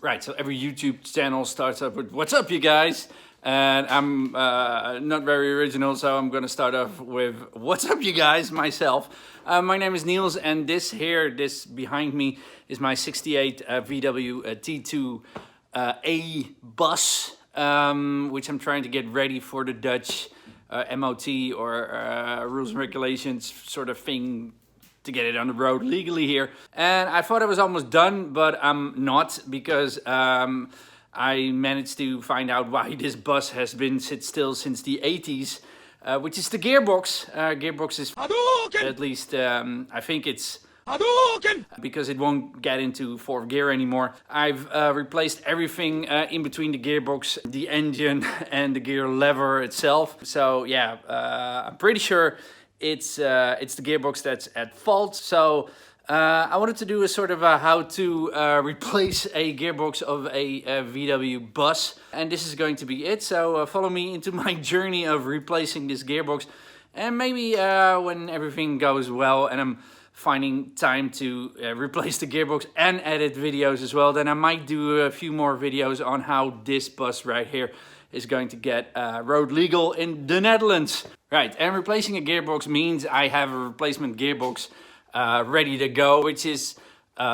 Right, so every YouTube channel starts up with "What's up, you guys?" And I'm not very original, so I'm gonna start off with "What's up, you guys?" myself. My name is Niels, and this behind me, is my '68 VW T2a Bus, which I'm trying to get ready for the Dutch MOT or rules and regulations sort of thing, to get it on the road legally here. And I thought I was almost done, but I'm not, because I managed to find out why this bus has been sit still since the 80s, which is the gearbox. Gearbox is, at least I think it's, because it won't get into fourth gear anymore. I've replaced everything in between the gearbox, the engine, and the gear lever itself. So yeah, I'm pretty sure it's the gearbox that's at fault. So I wanted to do a sort of a how to replace a gearbox of a VW bus, and this is going to be it. So follow me into my journey of replacing this gearbox, and maybe when everything goes well and I'm finding time to replace the gearbox and edit videos as well, then I might do a few more videos on how this bus right here is going to get road legal in the Netherlands. Right, and replacing a gearbox means I have a replacement gearbox ready to go, which is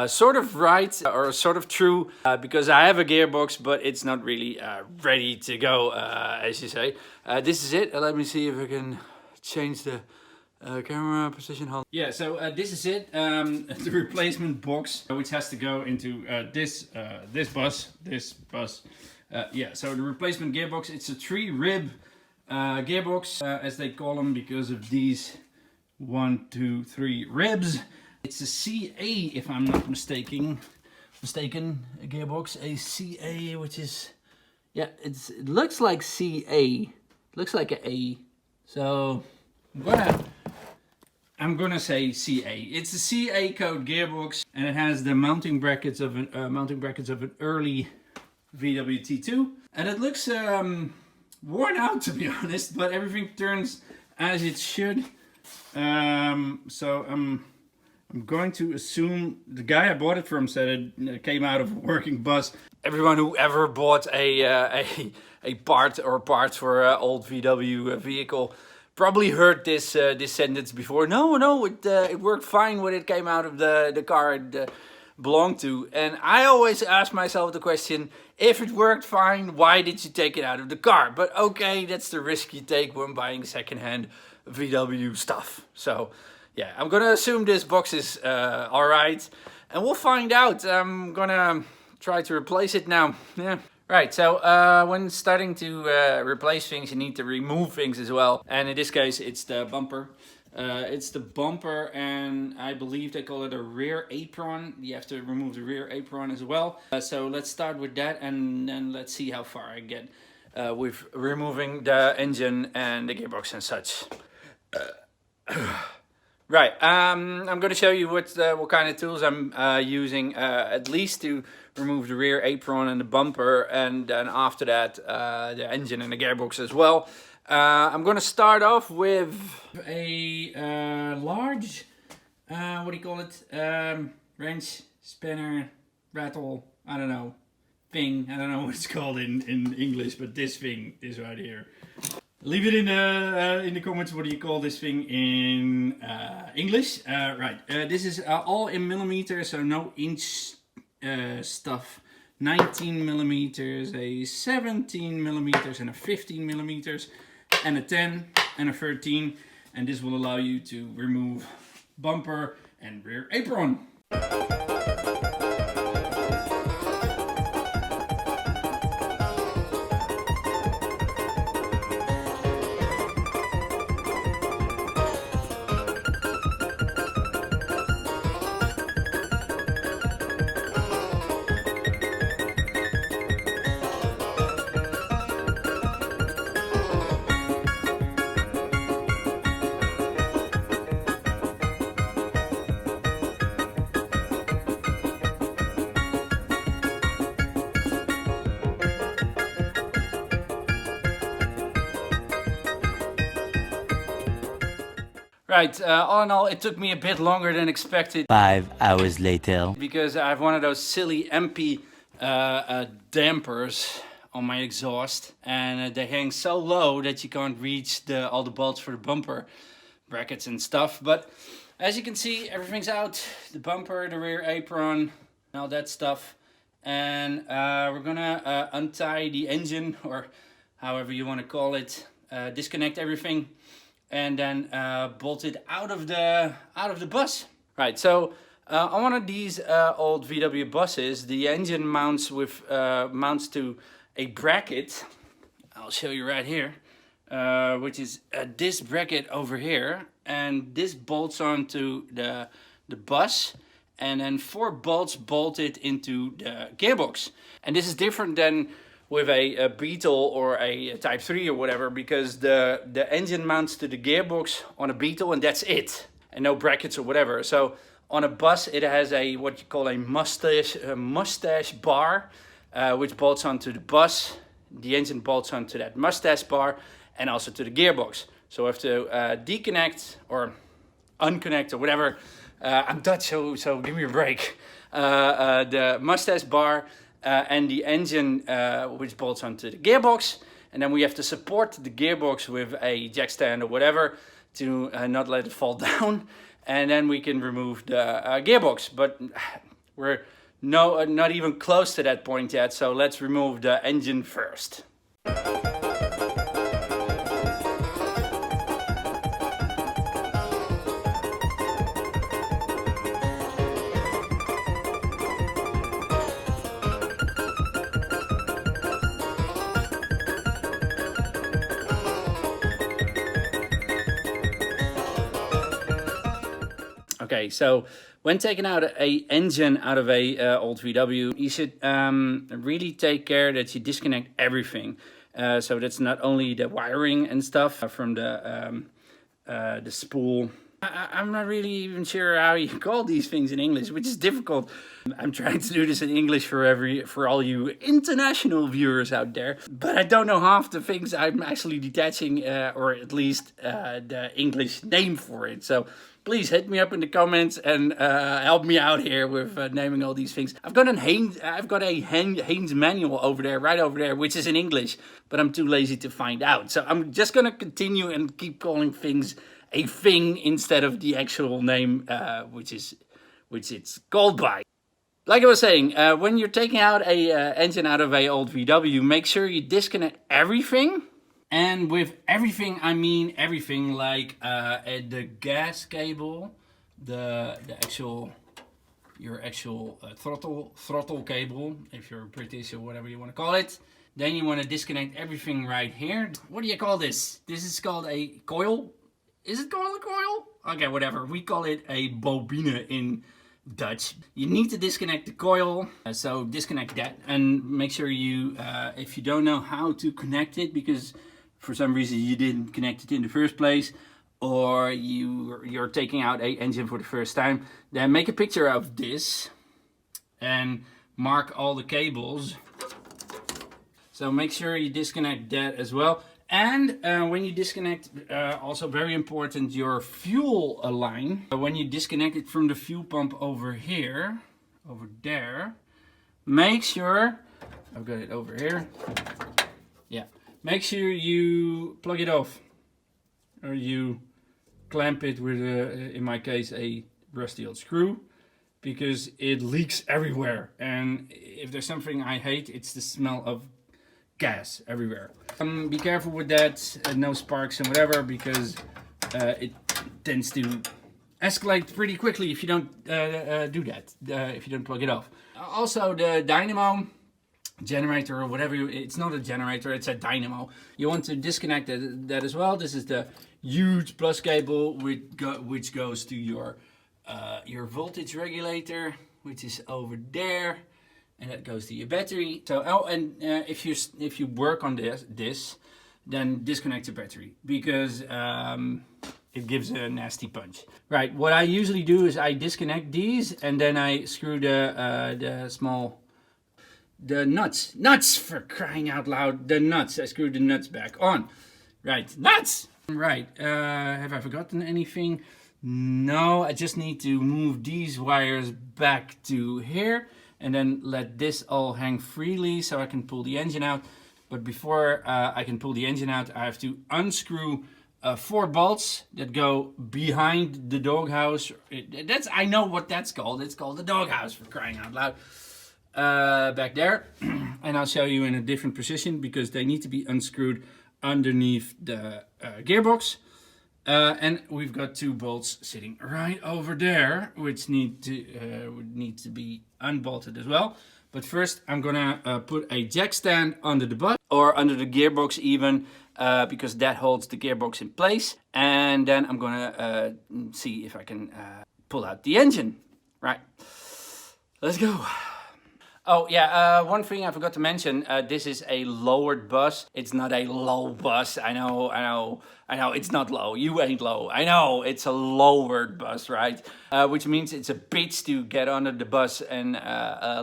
sort of right, or sort of true, because I have a gearbox, but it's not really ready to go, as you say. This is it. Let me see if I can change the camera position. Yeah, so this is it, the replacement box, which has to go into this bus. Yeah, so the replacement gearbox, it's a 3-rib gearbox, as they call them, because of these 1, 2, 3 ribs. It's a CA, if I'm not mistaken, a gearbox, a CA, which is, yeah, it looks like CA, looks like an A. So I'm gonna say CA. It's a CA code gearbox, and it has the mounting brackets of an early VW T2, and it looks worn out, to be honest, but everything turns as it should. So I'm going to assume the guy I bought it from said it came out of a working bus. Everyone who ever bought a part or parts for an old VW vehicle probably heard this sentence before. No, it worked fine when it came out of the car it belonged to. And I always ask myself the question, if it worked fine, why did you take it out of the car? But okay, that's the risk you take when buying secondhand VW stuff. So yeah, I'm gonna assume this box is alright, and we'll find out. I'm gonna try to replace it now. Yeah. Right, so when starting to replace things, you need to remove things as well. And in this case, it's the bumper. And I believe they call it a rear apron. You have to remove the rear apron as well. So let's start with that, and then let's see how far I get with removing the engine and the gearbox and such. Right, I'm going to show you what kind of tools I'm using, at least to remove the rear apron and the bumper, and then after that the engine and the gearbox as well. I'm going to start off with a large, what do you call it, wrench, spinner, rattle, I don't know, thing. I don't know what it's called in English, but this thing is right here. Leave it in the comments, what do you call this thing in English. Right, this is all in millimeters, so no inch stuff. 19 millimeters, a 17 millimeters, and a 15 millimeters, and a 10 and a 13, and this will allow you to remove bumper and rear apron. Right, all in all, it took me a bit longer than expected. 5 hours later. Because I have one of those silly MP dampers on my exhaust, and they hang so low that you can't reach all the bolts for the bumper brackets and stuff. But as you can see, everything's out: the bumper, the rear apron, all that stuff. And we're gonna untie the engine, or however you want to call it, disconnect everything, and then bolt it out of the bus. Right. So on one of these old VW buses, the engine mounts to a bracket. I'll show you right here, which is this bracket over here, and this bolts onto the bus, and then 4 bolts bolted into the gearbox. And this is different than with a Beetle or a Type 3 or whatever, because the engine mounts to the gearbox on a Beetle and that's it, and no brackets or whatever. So on a bus it has what you call a mustache bar, which bolts onto the bus. The engine bolts onto that mustache bar and also to the gearbox. So I have to deconnect or unconnect or whatever. I'm Dutch, so give me a break. The mustache bar and the engine, which bolts onto the gearbox. And then we have to support the gearbox with a jack stand or whatever to not let it fall down. And then we can remove the gearbox. But we're not even close to that point yet, so let's remove the engine first. Okay, so when taking out a engine out of a old VW, you should really take care that you disconnect everything. So that's not only the wiring and stuff from the spool. I'm not really even sure how you call these things in English, which is difficult. I'm trying to do this in English for all you international viewers out there, but I don't know half the things I'm actually detaching, or at least the English name for it. So please hit me up in the comments and help me out here with naming all these things. I've got a Haynes manual right over there, which is in English, but I'm too lazy to find out. So I'm just gonna continue and keep calling things a thing instead of the actual name, which it's called by. Like I was saying, when you're taking out a engine out of a old VW, make sure you disconnect everything. And with everything, I mean everything, like the gas cable, your actual throttle cable, if you're British or whatever you want to call it. Then you want to disconnect everything right here. What do you call this? This is called a coil. Is it called a coil? Okay, whatever. We call it a bobine in Dutch. You need to disconnect the coil, so disconnect that, and make sure you, if you don't know how to connect it, because for some reason you didn't connect it in the first place, or you're taking out a engine for the first time, then make a picture of this and mark all the cables. So make sure you disconnect that as well. And when you disconnect, also very important, your fuel line. When you disconnect it from the fuel pump over there, make sure, I've got it over here. Yeah, make sure you plug it off, or you clamp it with, in my case, a rusty old screw, because it leaks everywhere. And if there's something I hate, it's the smell of gas everywhere. Be careful with that, no sparks and whatever, because it tends to escalate pretty quickly if you don't do that, if you don't plug it off. Also, the dynamo, generator or whatever, it's not a generator, it's a dynamo. You want to disconnect that as well. This is the huge plus cable which goes to your voltage regulator, which is over there. And that goes to your battery. So, if you work on this, then disconnect the battery, because it gives a nasty punch. Right. What I usually do is I disconnect these, and then I screw the nuts, for crying out loud, the nuts. I screw the nuts back on. Right. Nuts. Right. Have I forgotten anything? No. I just need to move these wires back to here. and then let this all hang freely so I can pull the engine out. But before I can pull the engine out, I have to unscrew 4 bolts that go behind the doghouse. I know what that's called. It's called the doghouse, for crying out loud. Back there. And I'll show you in a different position because they need to be unscrewed underneath the gearbox. And we've got 2 bolts sitting right over there, which need to be unbolted as well. But first I'm gonna put a jack stand under the bus, or under the gearbox even, because that holds the gearbox in place. And then I'm gonna see if I can pull out the engine. Right, let's go. Oh yeah, one thing I forgot to mention, this is a lowered bus. It's not a low bus. I know, it's not low. You ain't low. I know, it's a lowered bus, right? Which means it's a bitch to get under the bus and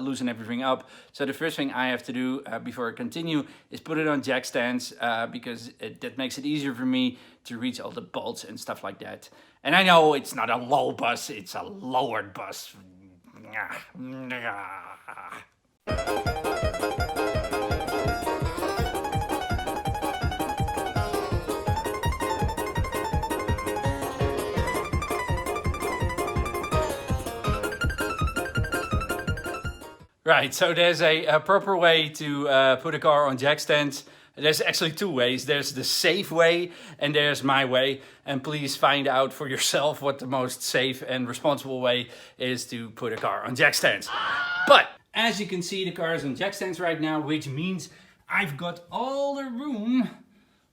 loosen everything up. So the first thing I have to do before I continue is put it on jack stands, because that makes it easier for me to reach all the bolts and stuff like that. And I know it's not a low bus, it's a lowered bus. Right, so there's a proper way to put a car on jack stands. There's actually 2 ways. There's the safe way and there's my way. And please find out for yourself what the most safe and responsible way is to put a car on jack stands. But as you can see, the car is on jack stands right now, which means I've got all the room,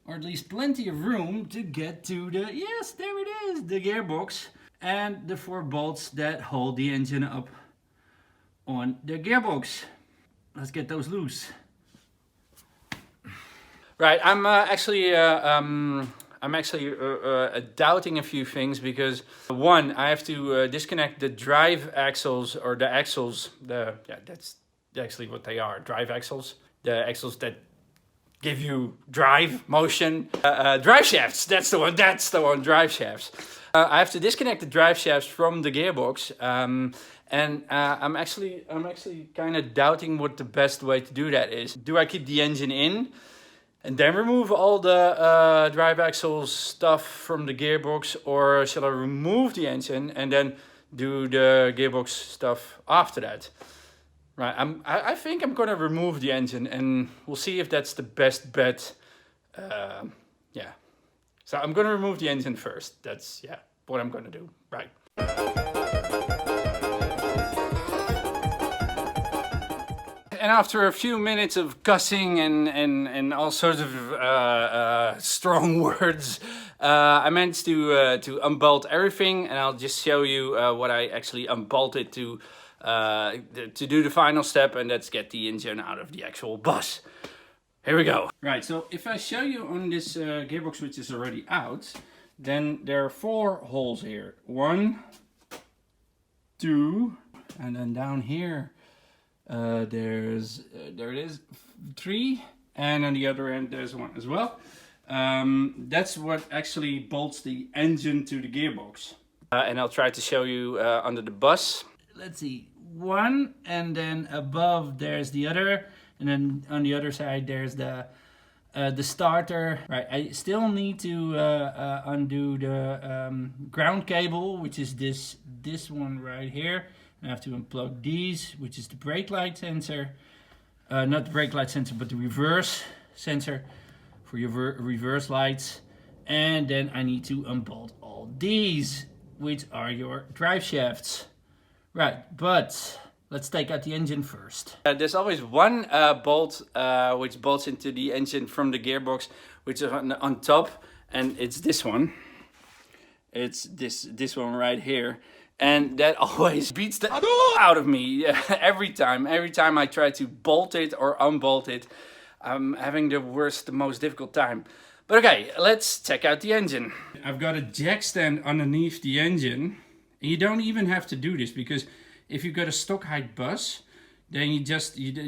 or at least plenty of room, to get to the, yes, there it is, the gearbox and the 4 bolts that hold the engine up on the gearbox. Let's get those loose. Right, I'm actually doubting a few things because, one, I have to disconnect the drive axles, or the axles. That's actually what they are, drive axles. The axles that give you drive motion. Drive shafts. That's the one. Drive shafts. I have to disconnect the drive shafts from the gearbox. And I'm actually kind of doubting what the best way to do that is. Do I keep the engine in and then remove all the drive axles stuff from the gearbox, or shall I remove the engine and then do the gearbox stuff after that? Right, I think I'm gonna remove the engine, and we'll see if that's the best bet. Yeah, so I'm gonna remove the engine first. That's what I'm gonna do. Right. And after a few minutes of cussing and all sorts of strong words, I managed to unbolt everything, and I'll just show you what I actually unbolted to do the final step, and that's get the engine out of the actual bus. Here we go. Right, so if I show you on this gearbox, which is already out, then there are 4 holes here. 1, 2, and then down here. There it is, 3, and on the other end there's 1 as well. That's what actually bolts the engine to the gearbox. And I'll try to show you under the bus. Let's see, 1, and then above there's the other, and then on the other side there's the starter. Right, I still need to undo the ground cable, which is this one right here. I have to unplug these, which is the brake light sensor. Not the brake light sensor, but the reverse sensor for your reverse lights. And then I need to unbolt all these, which are your drive shafts. Right, but let's take out the engine first. There's always one bolt which bolts into the engine from the gearbox, which is on top, and it's this one. It's this one right here. And that always beats the out of me every time. Every time I try to bolt it or unbolt it, I'm having the most difficult time. But okay, let's check out the engine. I've got a jack stand underneath the engine. You don't even have to do this, because if you've got a stock height bus, then you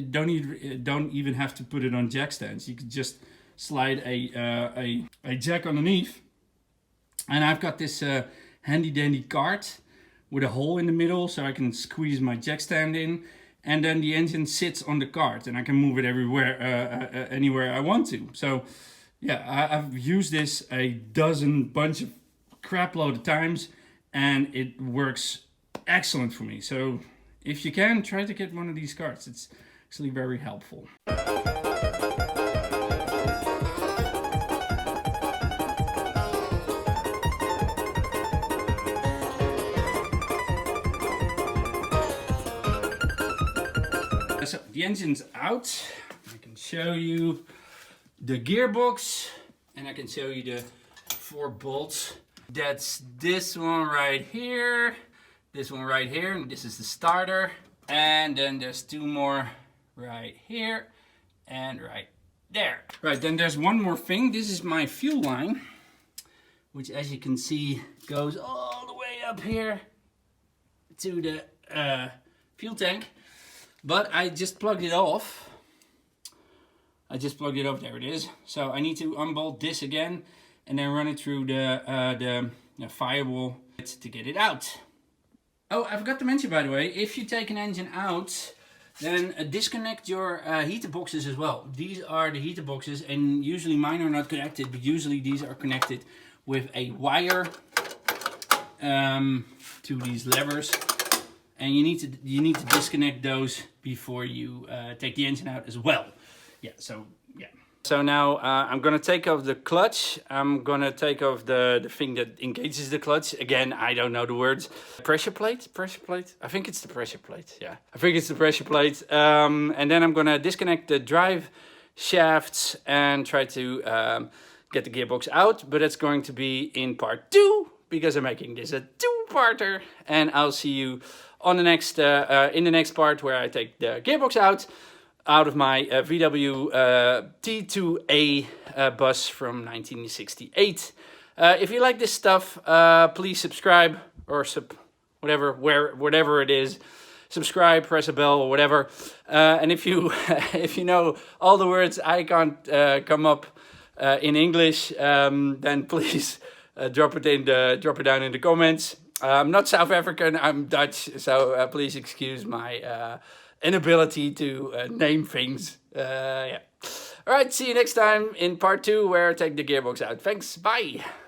don't even have to put it on jack stands. You can just slide a jack underneath. And I've got this handy dandy cart with a hole in the middle, so I can squeeze my jack stand in. and then the engine sits on the cart, and I can move it everywhere, anywhere I want to. So yeah, I've used this a bunch of crap load of times, and it works excellent for me. So if you can, try to get one of these carts. It's actually very helpful. So the engine's out. I can show you the gearbox, and I can show you the 4 bolts. That's this one right here, this one right here, and this is the starter. And then there's 2 more right here and right there. Right, then there's one more thing. This is my fuel line, which, as you can see, goes all the way up here to the fuel tank. But I just plugged it off. There it is. So I need to unbolt this again and then run it through the firewall to get it out. Oh, I forgot to mention, by the way, if you take an engine out, then disconnect your heater boxes as well. These are the heater boxes, and usually mine are not connected, but usually these are connected with a wire to these levers. And you need to disconnect those before you take the engine out as well. Yeah, so yeah. So now I'm gonna take off the clutch. I'm gonna take off the thing that engages the clutch. Again, I don't know the words. Pressure plate? I think it's the pressure plate, yeah. I think it's the pressure plate. And then I'm gonna disconnect the drive shafts and try to get the gearbox out. But it's going to be in part 2, because I'm making this a 2-parter. And I'll see you on the next in the next part, where I take the gearbox out of my VW T2a Bus from 1968. If you like this stuff, please subscribe, or whatever it is. Subscribe, press a bell, or whatever. And if you if you know all the words I can't come up in English, then please drop it down in the comments. I'm not South African, I'm Dutch, so please excuse my inability to name things. Yeah. Alright, see you next time in part 2, where I take the gearbox out. Thanks, bye!